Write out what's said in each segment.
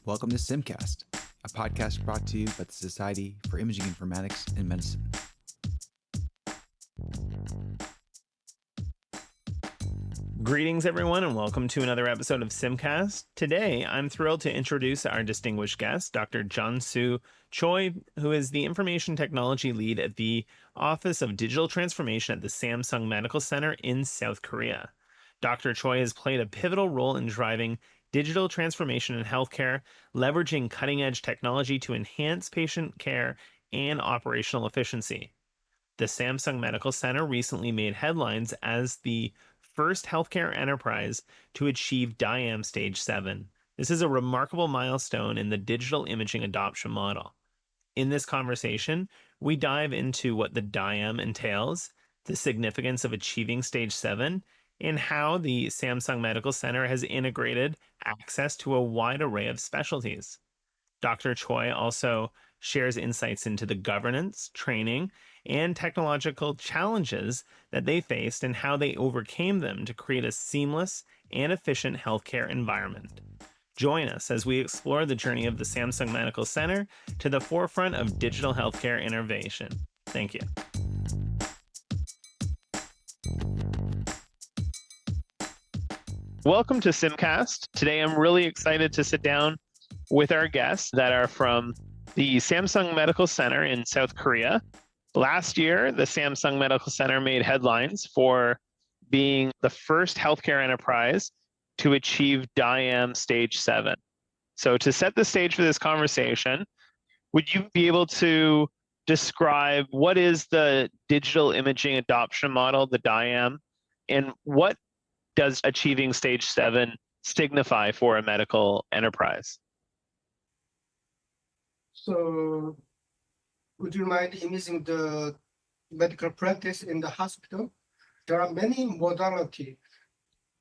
Welcome to SIIMCast, a podcast brought to you by the Society for Imaging Informatics in Medicine. Greetings, everyone, and welcome to another episode of SIIMCast. Today, I'm thrilled to introduce our distinguished guest, Dr. Jong-Soo Choi, who is the Information Technology Lead at the Office of Digital Transformation at the Samsung Medical Center in South Korea. Dr. Choi has played a pivotal role in driving digital transformation in healthcare, leveraging cutting-edge technology to enhance patient care and operational efficiency. The Samsung Medical Center recently made headlines as the first healthcare enterprise to achieve DIAM Stage 7. This is a remarkable milestone in the digital imaging adoption model. In this conversation, we dive into what the DIAM entails, the significance of achieving Stage 7, and how the Samsung Medical Center has integrated access to a wide array of specialties. Dr. Choi also shares insights into the governance, training, and technological challenges that they faced and how they overcame them to create a seamless and efficient healthcare environment. Join us as we explore the journey of the Samsung Medical Center to the forefront of digital healthcare innovation. Thank you. Welcome to SIIMCast. Today I'm really excited to sit down with our guests that are from the Samsung Medical Center in South Korea. Last year, the Samsung Medical Center made headlines for being the first healthcare enterprise to achieve DIAM Stage 7. So to set the stage for this conversation, would you be able to describe what is the digital imaging adoption model, the DIAM, and what does achieving Stage 7 signify for a medical enterprise? So, would you mind imaging the medical practice in the hospital? There are many modalities.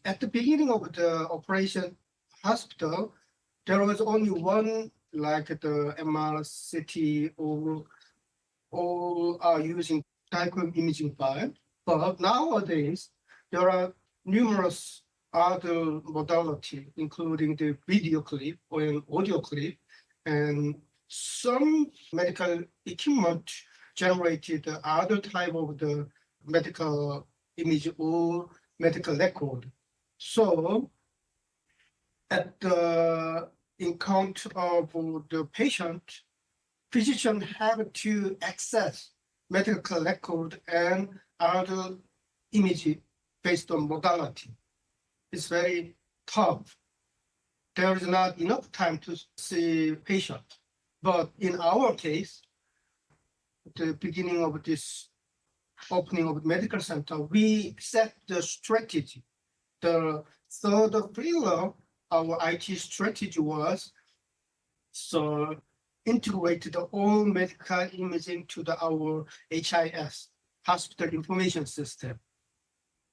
At the beginning of the operation hospital, there was only one, like the MR, CT, or all are using diagram imaging file. But nowadays, there are numerous other modalities, including the video clip or audio clip, and some medical equipment generated other type of the medical image or medical record. So at the encounter of the patient, physician have to access medical record and other image based on modality. It's very tough. There is not enough time to see patient. But in our case, at the beginning of this opening of the medical center, we set the strategy. The third pillar, our IT strategy was so integrate the all medical imaging to our HISST, Hospital Information System.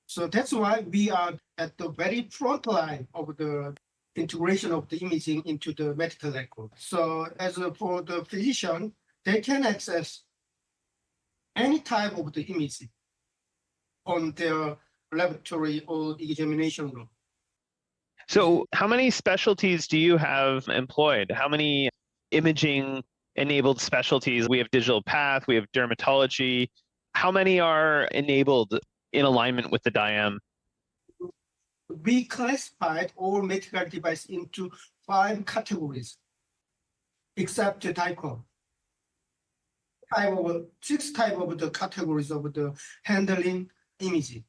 So that's why we are at the very front line of the integration of the imaging into the medical record. So as for the physician, they can access any type of the imaging on their laboratory or examination room. So how many specialties do you have employed? How many imaging-enabled specialties? We have digital path, we have dermatology. How many are enabled in alignment with the DIAM? We classified all medical devices into 5 categories, except the DICOM. 6 types of the categories of the handling imaging.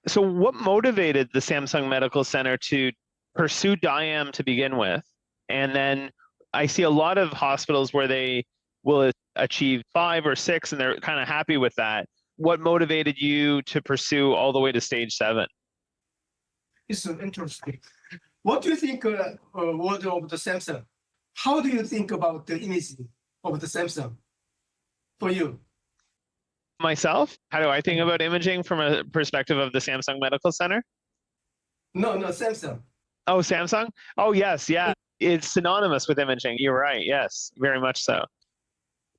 So what motivated the Samsung Medical Center to pursue DIAM to begin with? And then I see a lot of hospitals where they will achieve 5 or 6 and they're kind of happy with that. What motivated you to pursue all the way to Stage 7? It's interesting. What do you think word of the Samsung? How do you think about the imaging of the Samsung for you? Myself? How do I think about imaging from a perspective of the Samsung Medical Center? No, Samsung. Oh, Samsung? Oh, yes, yeah. It's synonymous with imaging. You're right. Yes, very much so.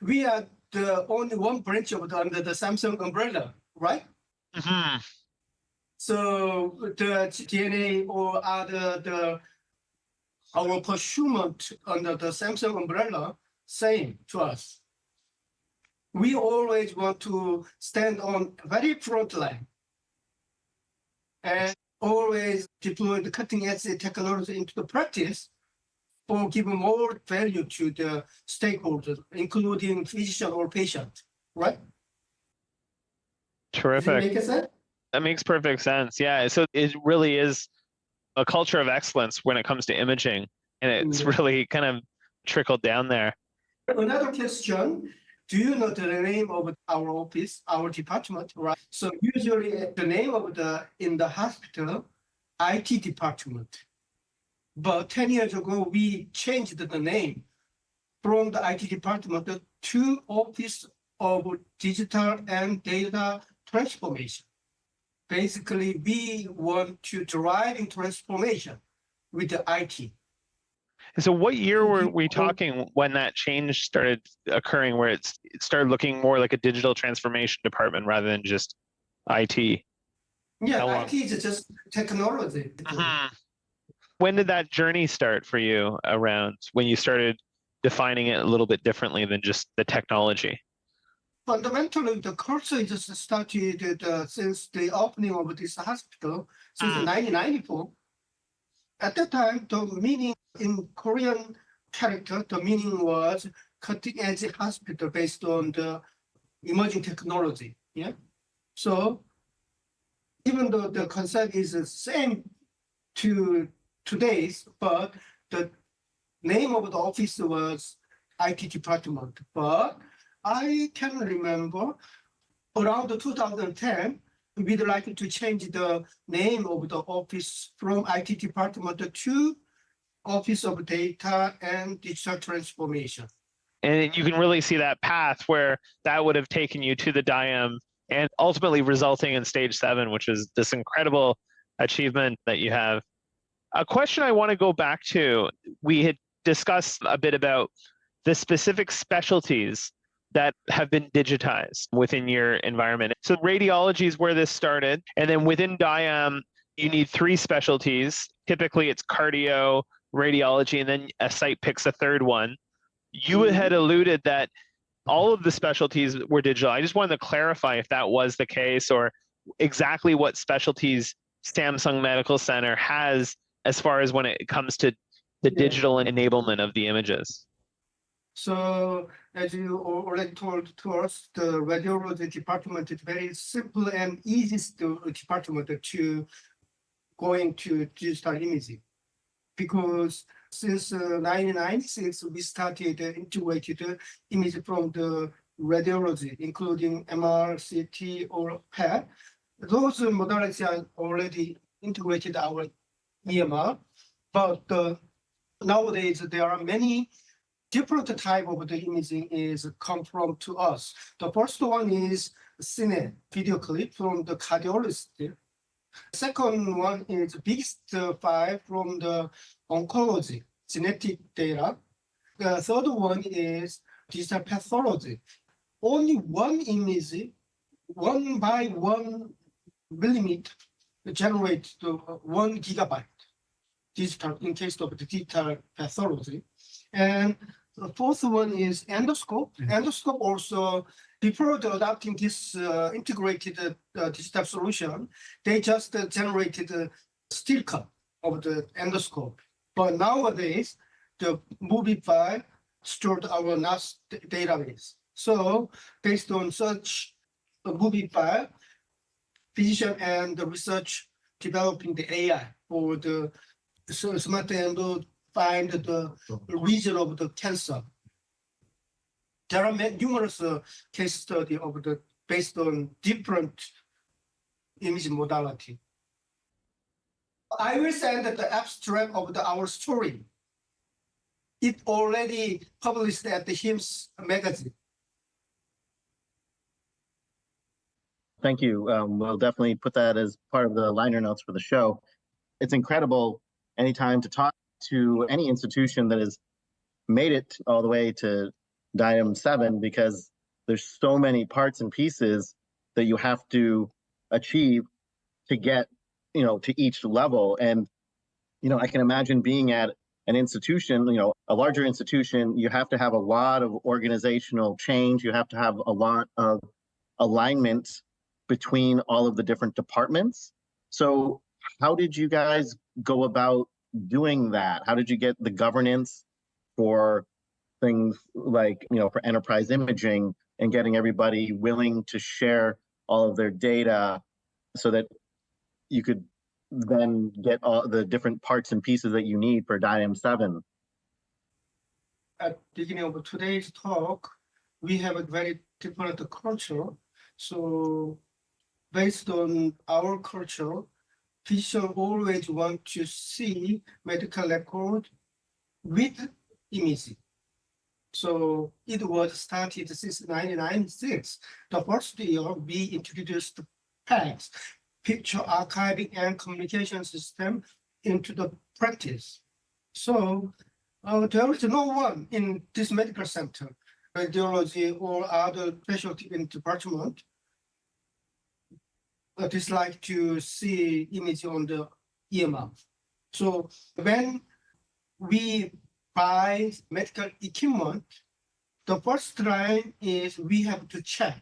We are the only one branch of under the Samsung umbrella, right? Mm-hmm. So the DNA or other the our pursuit under the Samsung umbrella, same to us. We always want to stand on very front line and always deploy the cutting edge technology into the practice or give more value to the stakeholders, including physician or patient, right? Does it Terrific. make sense? That makes perfect sense. Yeah. So it really is a culture of excellence when it comes to imaging, and it's really kind of trickled down there. Another question, do you know the name of our office, our department, right? So usually the name of in the hospital, IT department. But 10 years ago, we changed the name from the IT department to Office of Digital and Data Transformation. Basically, we want to drive in transformation with the IT. So what year were we talking when that change started occurring, where it started looking more like a digital transformation department rather than just IT? Yeah, IT is just technology. When did that journey start for you around when you started defining it a little bit differently than just the technology? Fundamentally, the culture just started since the opening of this hospital, since 1994. At that time, the meaning in Korean character, the meaning was cutting edge hospital based on the emerging technology. Yeah. So even though the concept is the same to today's, but the name of the office was IT department. But I can remember around 2010, we'd like to change the name of the office from IT department to Office of Data and Digital Transformation. And you can really see that path where that would have taken you to the DIAM and ultimately resulting in stage 7, which is this incredible achievement that you have. A question I want to go back to, we had discussed a bit about the specific specialties that have been digitized within your environment. So radiology is where this started. And then within DIAM, you need 3 specialties. Typically it's cardio, radiology, and then a site picks a third one. You had alluded that all of the specialties were digital. I just wanted to clarify if that was the case, or exactly what specialties Samsung Medical Center has as far as when it comes to the digital enablement of the images. So as you already told to us, the radiology department is very simple and easiest department to go into digital imaging. Because since 1996, we started integrated image from the radiology, including MR, CT, or PET. Those modalities are already integrated our EMR, but nowadays there are many different type of the imaging is come from to us. The first one is cine, video clip from the cardiologist. Second one is biggest file from the oncology, genetic data. The third one is digital pathology. Only one image, 1 by 1 millimeter, generates 1 gigabyte digital in case of the digital pathology. And the fourth one is endoscope. Endoscope also, before adopting this integrated digital solution, they just generated a still cut of the endoscope. But nowadays, the movie file stored our NAS database. So based on such a movie file, physician and the research developing the AI for the smart endo find the region of the cancer. There are numerous case studies of the based on different image modality. I will send the abstract of our story. It already published at the HIMSS magazine. Thank you. We'll definitely put that as part of the liner notes for the show. It's incredible anytime to talk to any institution that has made it all the way to DIAM 7, because there's so many parts and pieces that you have to achieve to get, to each level. And, I can imagine being at an institution, a larger institution, you have to have a lot of organizational change. You have to have a lot of alignment between all of the different departments. So how did you guys go about doing that? How did you get the governance for things like, for enterprise imaging and getting everybody willing to share all of their data so that you could then get all the different parts and pieces that you need for DIAM 7? At the beginning of today's talk, we have a very different culture. So based on our culture, physicians always want to see medical record with imaging. So it was started since 1996. The first year we introduced PACS, Picture Archiving and Communication System, into the practice. So there is no one in this medical center, radiology or other specialty in department, dislike to see image on the EMR. So when we buy medical equipment, the first line is we have to check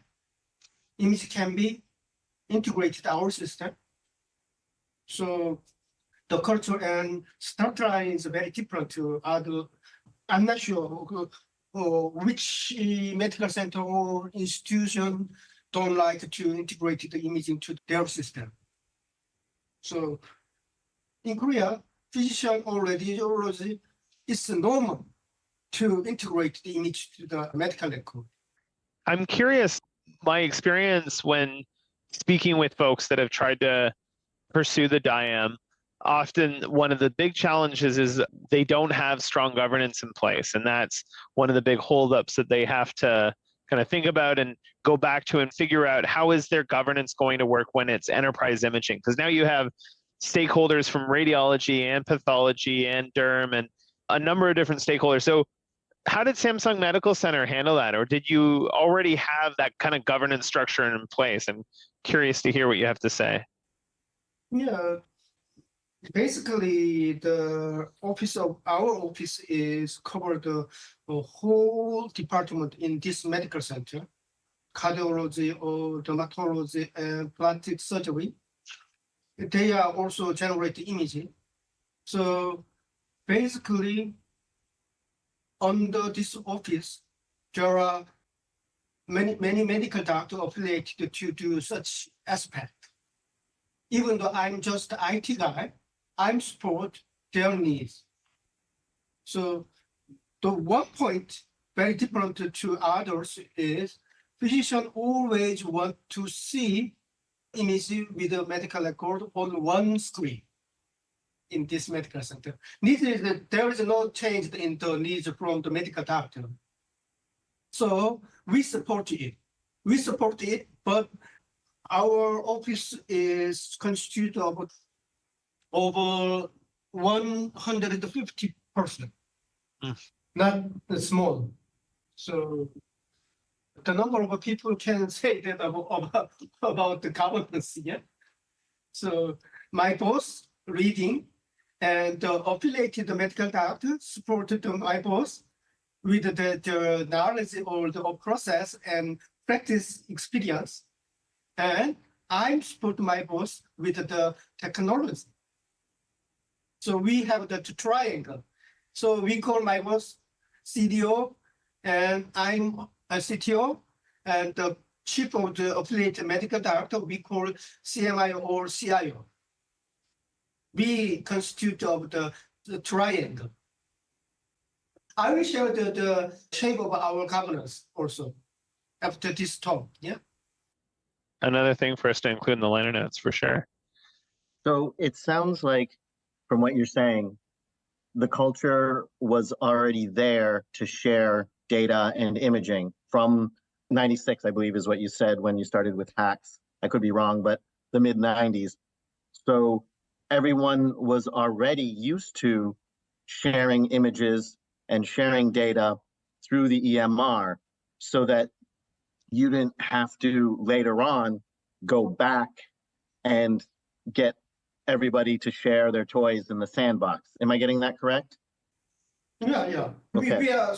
image can be integrated our system. So the culture and start line is very different to other. I'm not sure which medical center or institution don't like to integrate the image into their system. So in Korea, physician or radiology, it's normal to integrate the image to the medical record. I'm curious, my experience when speaking with folks that have tried to pursue the DIAM, often one of the big challenges is they don't have strong governance in place. And that's one of the big holdups that they have to kind of think about and go back to and figure out how is their governance going to work when it's enterprise imaging. Because now you have stakeholders from radiology and pathology and derm and a number of different stakeholders. So how did Samsung Medical Center handle that? Or did you already have that kind of governance structure in place? I'm curious to hear what you have to say. Yeah, basically the office of our office is covered the whole department in this medical center, cardiology or dermatology and plastic surgery. They are also generating imaging. So basically, under this office, there are many medical doctors affiliated to do such aspect. Even though I'm just the IT guy, I'm support their needs. So the one point very different to others is physicians always want to see image with a medical record on one screen in this medical center. There is no change in the needs from the medical doctor. So we support it. But our office is constituted of over 150 persons, not small. So the number of people can say that about the governance, yeah. So my boss reading and the affiliated medical doctor supported my boss with the knowledge or the process and practice experience. And I support my boss with the technology. So we have the triangle. So we call my boss CDO, and I'm a CTO, and the chief of the affiliated medical doctor, we call CMIO or CIO. We constitute of the triangle. I will share the shape of our governance also after this talk, yeah? Another thing for us to include in the liner notes for sure. So it sounds like, from what you're saying, the culture was already there to share data and imaging from 96, I believe is what you said when you started with HACS. I could be wrong, but the mid 90s. So everyone was already used to sharing images and sharing data through the EMR so that you didn't have to later on go back and get everybody to share their toys in the sandbox. Am I getting that correct? Yeah. Okay. We are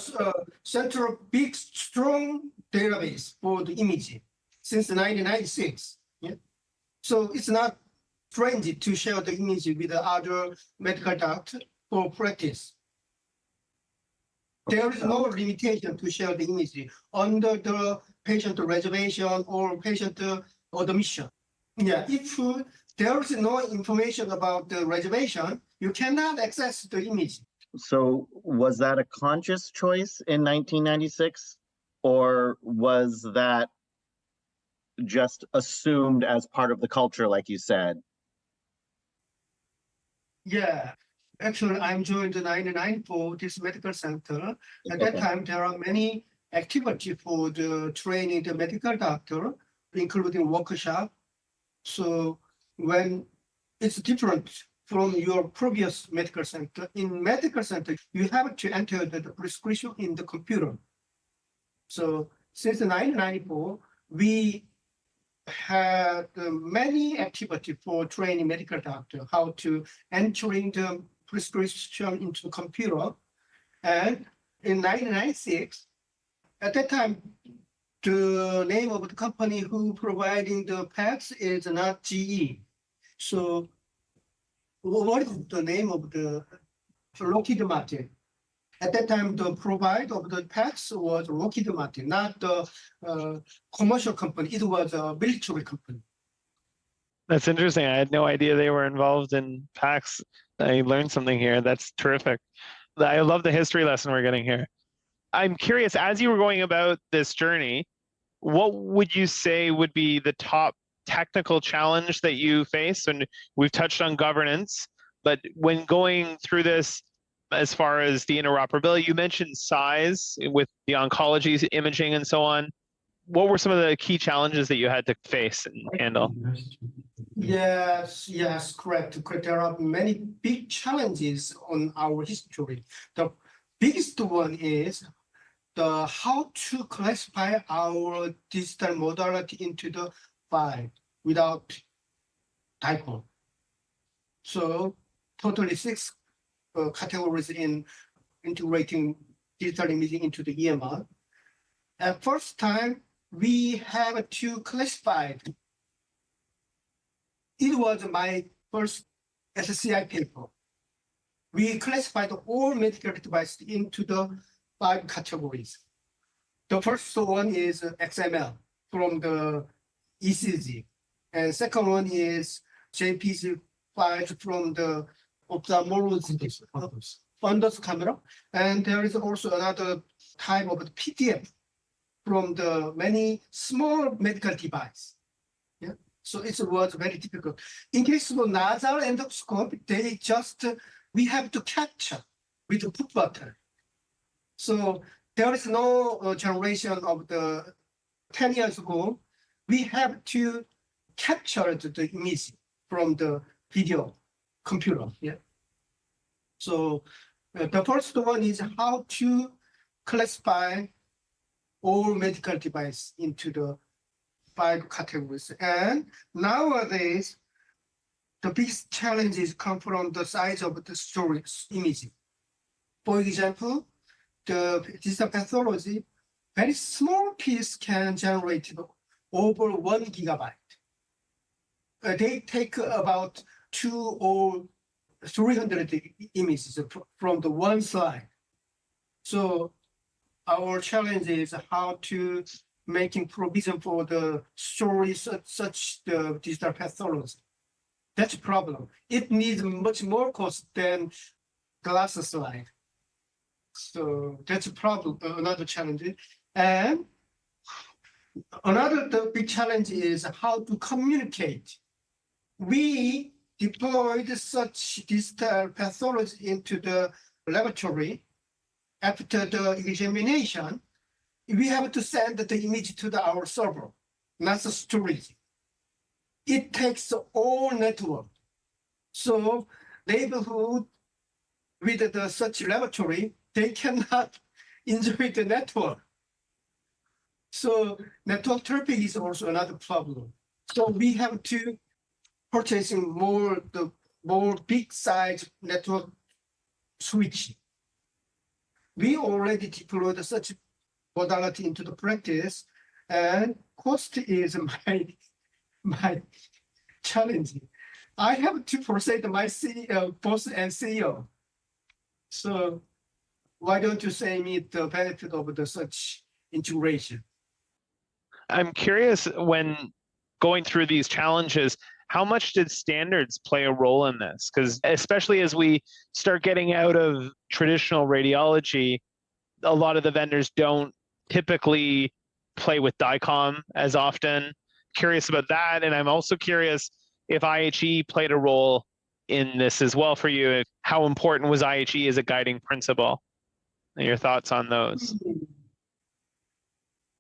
central big strong database for the imaging since 1996. Yeah. So it's not trendy to share the image with the other medical doctor for practice. There is no limitation to share the image under the patient reservation or patient admission. Yeah, if there is no information about the reservation, you cannot access the image. So was that a conscious choice in 1996, or was that just assumed as part of the culture, like you said? Yeah, actually, I'm joined the 1994 this medical center. At that Okay. time, there are many activities for the training the medical doctor, including workshop. So when it's different from your previous medical center, in medical center, you have to enter the prescription in the computer. So since 1994, we had many activities for training medical doctor, how to entering the prescription into the computer. And in 1996, at that time, the name of the company who providing the pads is not GE. So what is the name of the Lockheed Martin? At that time, the provider of the pads was Lockheed Martin, not the commercial company. It was a military company. That's interesting. I had no idea they were involved in PACS. I learned something here. That's terrific. I love the history lesson we're getting here. I'm curious, as you were going about this journey, what would you say would be the top technical challenge that you face? And we've touched on governance, but when going through this, as far as the interoperability, you mentioned size with the oncology imaging and so on. What were some of the key challenges that you had to face and handle? Yes, correct. There are many big challenges on our history. The biggest one is the how to classify our digital modality into the file without typo. So totally 6 categories in integrating digital imaging into the EMR. At first time, we have to classify. It was my first SCI paper. We classified all medical devices into the 5 categories. The first one is XML from the ECG. And second one is JPG files from the ophthalmology fundus camera. And there is also another type of PDF from the many small medical device. Yeah. So it was very difficult. In case of nasal endoscope, they just, we have to capture with the push button. So there is no generation of the 10 years ago. We have to capture the image from the video computer. Yeah. So the first one is how to classify all medical device into the 5 categories. And nowadays, the biggest challenges come from the size of the storage imaging. For example, the digital pathology, very small piece can generate over 1 gigabyte. They take about 200 or 300 images from the one slide. So our challenge is how to making provision for the storage such the digital pathology. That's a problem. It needs much more cost than glass slide. So that's a problem, another challenge. And another big challenge is how to communicate. We deployed such digital pathology into the laboratory. After the examination, we have to send the image to our server, not the storage. It takes all network. So neighborhood with the such laboratory, they cannot enjoy the network. So network traffic is also another problem. So we have to purchasing more big size network switch. we already deployed such modality into the practice, and cost is my challenge. I have to persuade my CEO, boss and CEO. So why don't you say me the benefit of the such integration? I'm curious, when going through these challenges, how much did standards play a role in this? Because especially as we start getting out of traditional radiology, a lot of the vendors don't typically play with DICOM as often. Curious about that. And I'm also curious if IHE played a role in this as well for you. How important was IHE as a guiding principle? And your thoughts on those?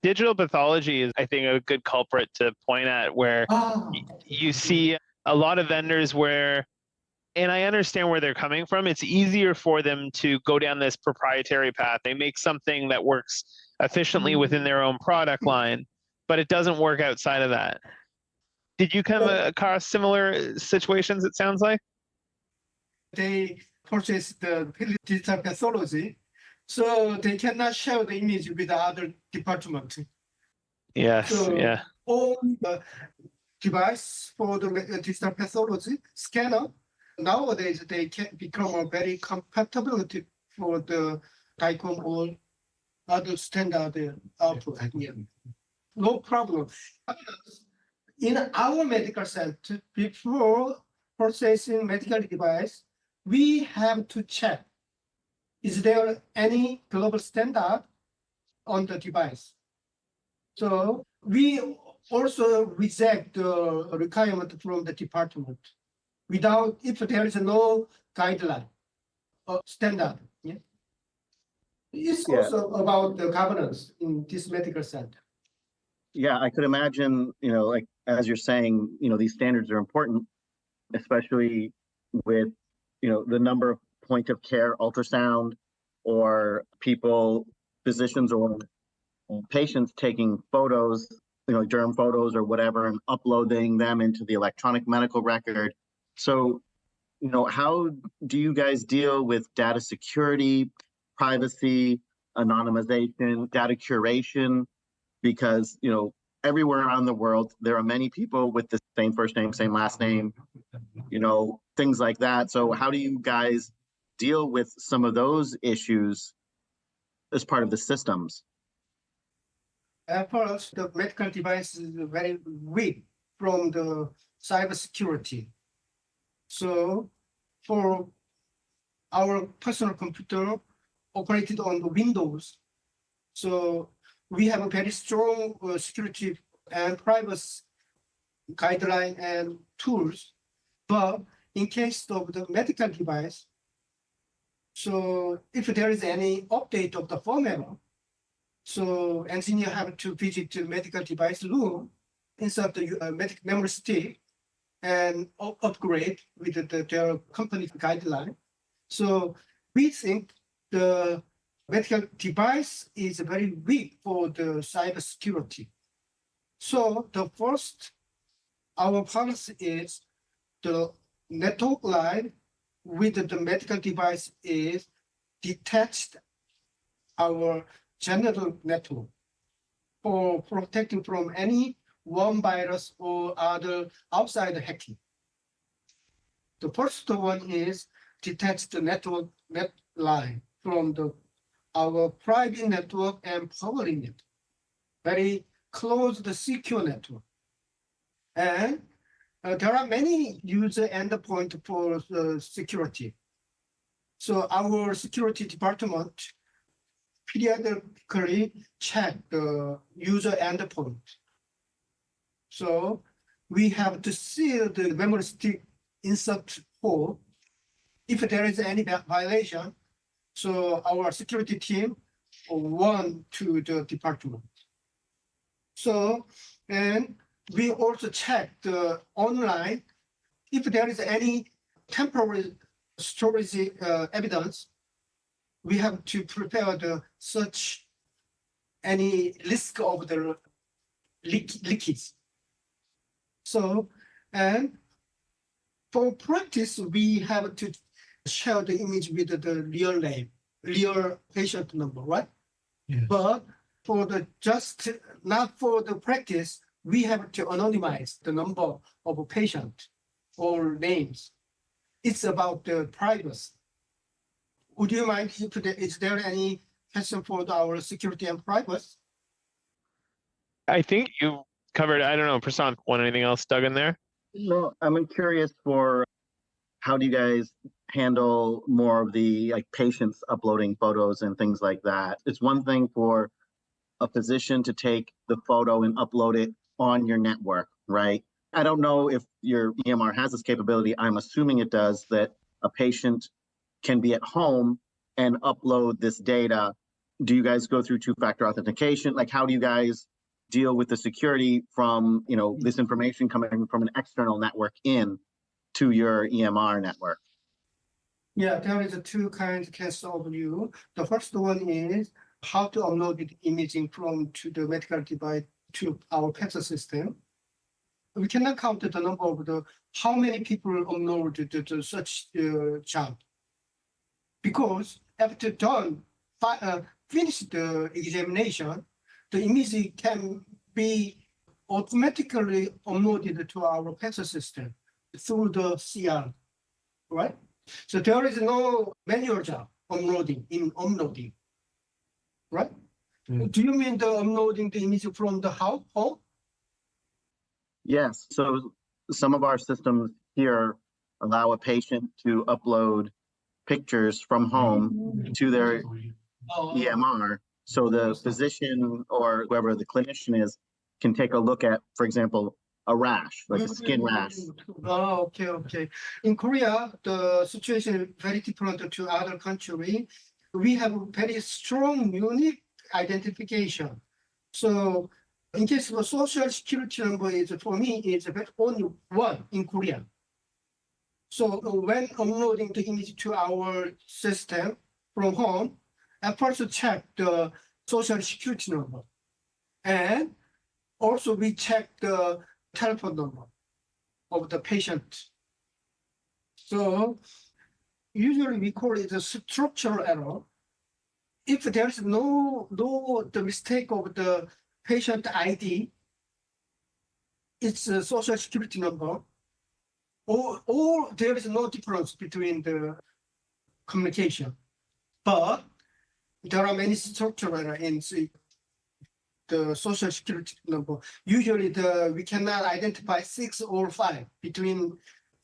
Digital pathology is, I think, a good culprit to point at, where you see a lot of vendors where, and I understand where they're coming from, it's easier for them to go down this proprietary path. They make something that works efficiently within their own product line, but it doesn't work outside of that. Did you come across similar situations, it sounds like? They purchase the digital pathology, so they cannot share the image with the other department. Yes, So yeah. all the device for the digital pathology scanner, nowadays they can become a very compatibility for the DICOM or other standard output. Yeah. No problem. In our medical center, before purchasing medical device, we have to check, is there any global standard on the device? So we also reject the requirement from the department without, if there is no guideline or standard. Yeah. It's also about the governance in this medical center. Yeah, I could imagine, like as you're saying, these standards are important, especially with, the number of point of care ultrasound or physicians or patients taking photos, germ photos or whatever, and uploading them into the electronic medical record. So, how do you guys deal with data security, privacy, anonymization, data curation? Because, everywhere around the world, there are many people with the same first name, same last name, things like that. So how do you guys deal with some of those issues as part of the systems? First, the medical device is very weak from the cybersecurity. So for our personal computer operated on the Windows, so we have a very strong security and privacy guideline and tools. But in case of the medical device, so if there is any update of the firmware, so engineer have to visit the medical device room, insert the memory stick, and upgrade with their company guideline. So we think the medical device is very weak for the cybersecurity. So the first, our policy is the network line with the medical device is detached our general network for protecting from any worm virus or other outside hacking. The first one is detach the network net line from our private network and public network, very closed secure network. And there are many user endpoints for security. So our security department periodically check the user endpoint. So we have to seal the memory stick insert hole. If there is any violation, so our security team warn to the department. So, and we also check the online, if there is any temporary storage evidence, we have to prepare the search any risk of the leakage. So, and for practice, we have to share the image with the real name real patient number, right? Yes. But for the not for the practice, we have to anonymize the number of a patient or names. It's about the privacy. Would you mind if is there any question for our security and privacy? I think you covered, I don't know, Prasanth, want anything else dug in there? No, I'm curious for how do you guys handle more of the like patients uploading photos and things like that? It's one thing for a physician to take the photo and upload it on your network, right? I don't know if your EMR has this capability. I'm assuming it does, that a patient can be at home and upload this data. Do you guys go through two-factor authentication? Like, how do you guys deal with the security from, this information coming from an external network in to your EMR network? Yeah, there is two kinds of case overview. The first one is how to upload the imaging from to the medical device to our PET system. We cannot count the number of how many people upload to such job, because after finish the examination, the image can be automatically uploaded to our PET system through the CR, right? So there is no manual job uploading, right? Mm. Do you mean the uploading the image from the home? Yes. So some of our systems here allow a patient to upload pictures from home to their EMR. So the physician or whoever the clinician is can take a look at, for example, a rash, like a skin rash. Oh, okay. In Korea, the situation is very different to other countries. We have a very strong, unique identification. So in case of a social security number, for me, it's only one in Korea. So when uploading the image to our system from home, I first check the social security number. And also we check the telephone number of the patient. So usually we call it a structural error. If there's no the mistake of the patient ID, it's a social security number, or there is no difference between the communication. But there are many structural errors in the social security number. Usually we cannot identify 6 or 5 between.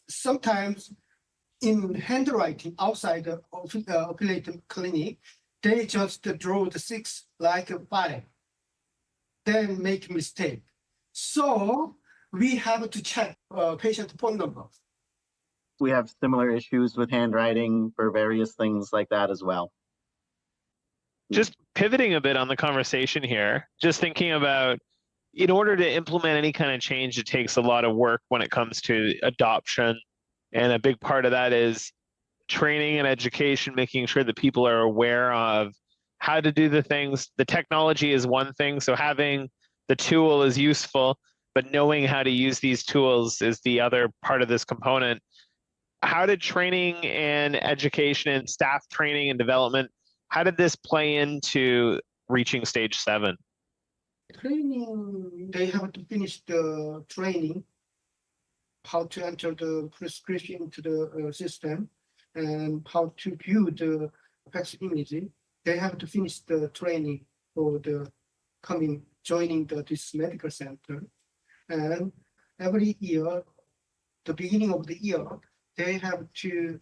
Sometimes in handwriting outside the affiliated clinic, they just draw the 6 like a 5, then make mistake. So we have to check patient phone number. We have similar issues with handwriting for various things like that as well. Just pivoting a bit on the conversation here, just thinking about, in order to implement any kind of change, it takes a lot of work when it comes to adoption. And a big part of that is training and education, making sure that people are aware of how to do the things. The technology is one thing, so having the tool is useful, but knowing how to use these tools is the other part of this component. How did training and education and staff training and development, how did this play into reaching stage 7? Training, they have to finish the training, how to enter the prescription into the system, and how to view the PET imaging. They have to finish the training for the joining this medical center. And every year, the beginning of the year, they have to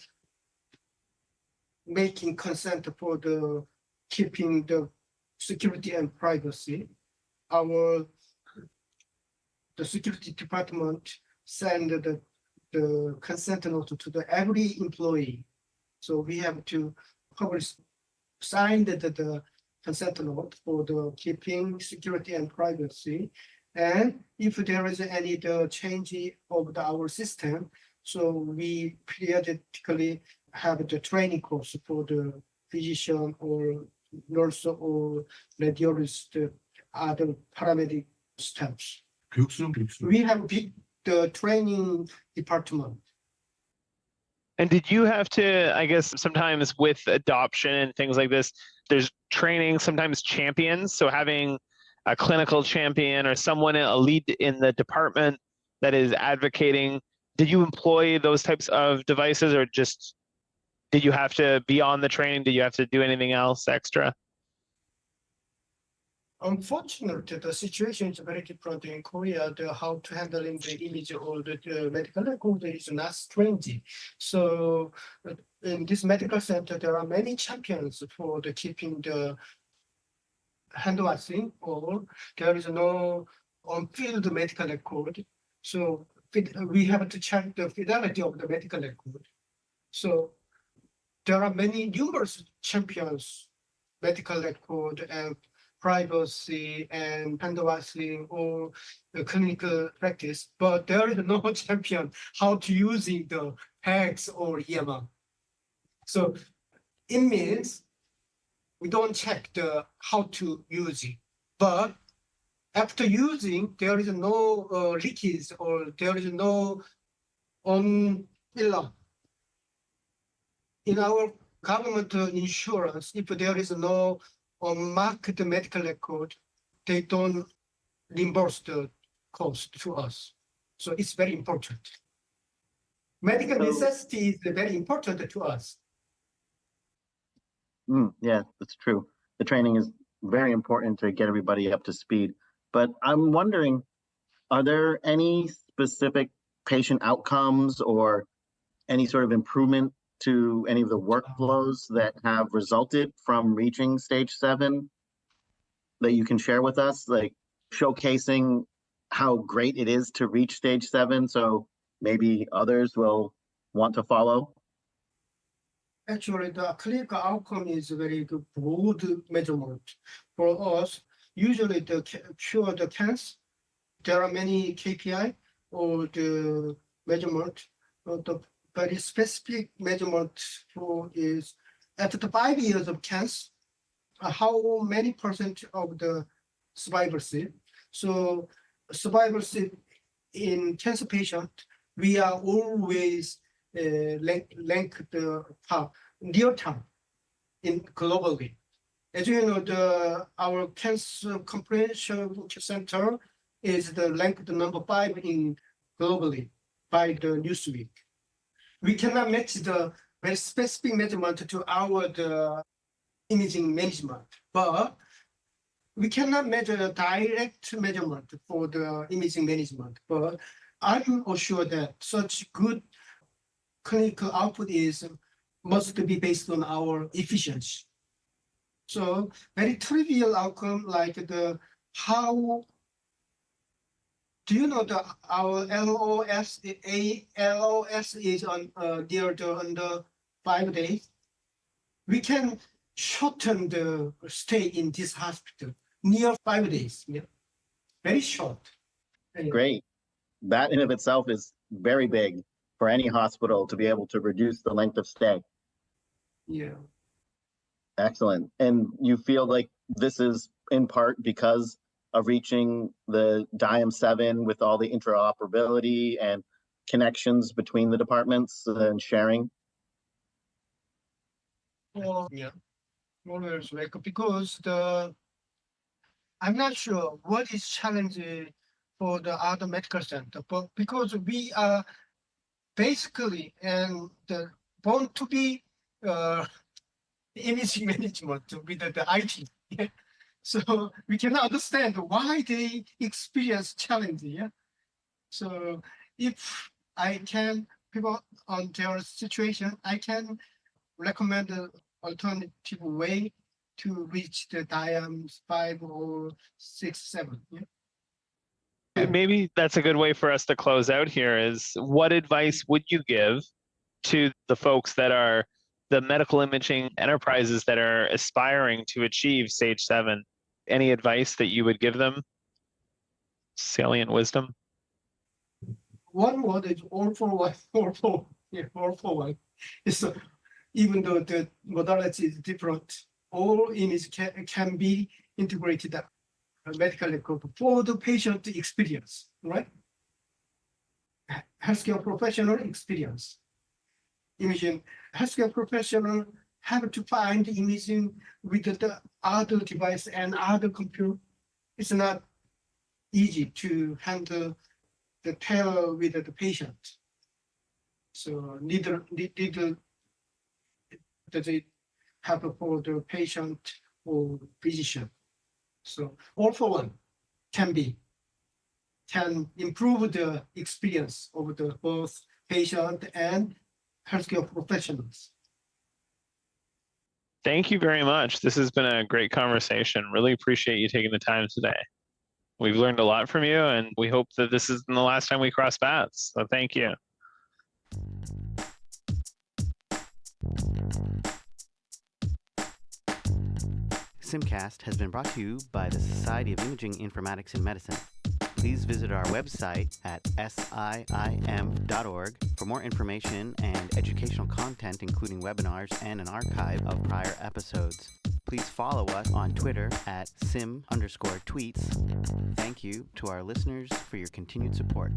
making consent for the keeping the security and privacy. The security department send the consent note to every employee. So we have to sign the consent note for the keeping security and privacy. And if there is any change of our system, so we periodically have the training course for the physician or nurse or radiologist, other paramedic staffs. 교육수는 교육수. We have the training department. And did you have to, I guess, sometimes with adoption and things like this, there's training, sometimes champions. So having a clinical champion or someone, a lead in the department that is advocating, did you employ those types of devices, or just did you have to be on the training? Did you have to do anything else extra? Unfortunately, the situation is very different in Korea. How to handling the image or the medical record is not strange. So in this medical center, there are many champions for the keeping the hand washing, or there is no on-field medical record. So we have to check the fidelity of the medical record. So there are numerous champions, medical record and privacy and hand washing or the clinical practice, but there is no champion how to using the PACS or EMR. So it means we don't check the how to use it, but after using, there is no leakage or there is no alarm. In our government insurance, if there is no marked medical record, they don't reimburse the cost to us. So it's very important. Medical necessity is very important to us. Yeah, that's true. The training is very important to get everybody up to speed. But I'm wondering, are there any specific patient outcomes or any sort of improvement to any of the workflows that have resulted from reaching stage 7 that you can share with us, like showcasing how great it is to reach stage 7, so maybe others will want to follow? Actually, the clinical outcome is a very good broad measurement. For us, usually to cure the cancer, there are many KPI or the measurement. The very specific measurement for is after the 5 years of cancer, how many percent of the survivorship. So survivorship in cancer patient, we are always link the near term in globally. As you know, our cancer comprehensive center is the ranked number 5 in globally by the Newsweek. We cannot match the very specific measurement to the imaging management, but we cannot measure the direct measurement for the imaging management. But I'm assured that such good clinical output must be based on our efficiency. So very trivial outcome like how do you know our LOS is on under 5 days? We can shorten the stay in this hospital near 5 days. Yeah, very short. Anyway. Great. That in of itself is very big for any hospital to be able to reduce the length of stay. Yeah. Excellent. And you feel like this is in part because of reaching the DIAM 7 with all the interoperability and connections between the departments and sharing? Well, yeah. Always like because I'm not sure what is challenging for the other medical center, but because we are basically born to be image management with the IT. So we cannot understand why they experience challenge. Yeah. So if I can pivot on their situation, I can recommend an alternative way to reach the DIAM 5 or 6, 7. Yeah. And maybe that's a good way for us to close out here is what advice would you give to the folks that are the medical imaging enterprises that are aspiring to achieve stage 7? Any advice that you would give them? Salient wisdom? One word is all for one, all for, yeah, all for one. So even though the modality is different, all image can be integrated medical record for the patient experience, right? Healthcare professional experience. imaging, healthcare professional have to find imaging with the other device and other computer. It's not easy to handle the tailor with the patient. So neither does it have for the patient or physician. So all for one can improve the experience of the both patient and healthcare professionals. Thank you very much. This has been a great conversation. Really appreciate you taking the time today. We've learned a lot from you, and we hope that this isn't the last time we cross paths. So thank you. SIIMCast has been brought to you by the Society of Imaging Informatics in Medicine. Please visit our website at SIIM.org for more information and educational content, including webinars and an archive of prior episodes. Please follow us on Twitter at sim_tweets. Thank you to our listeners for your continued support.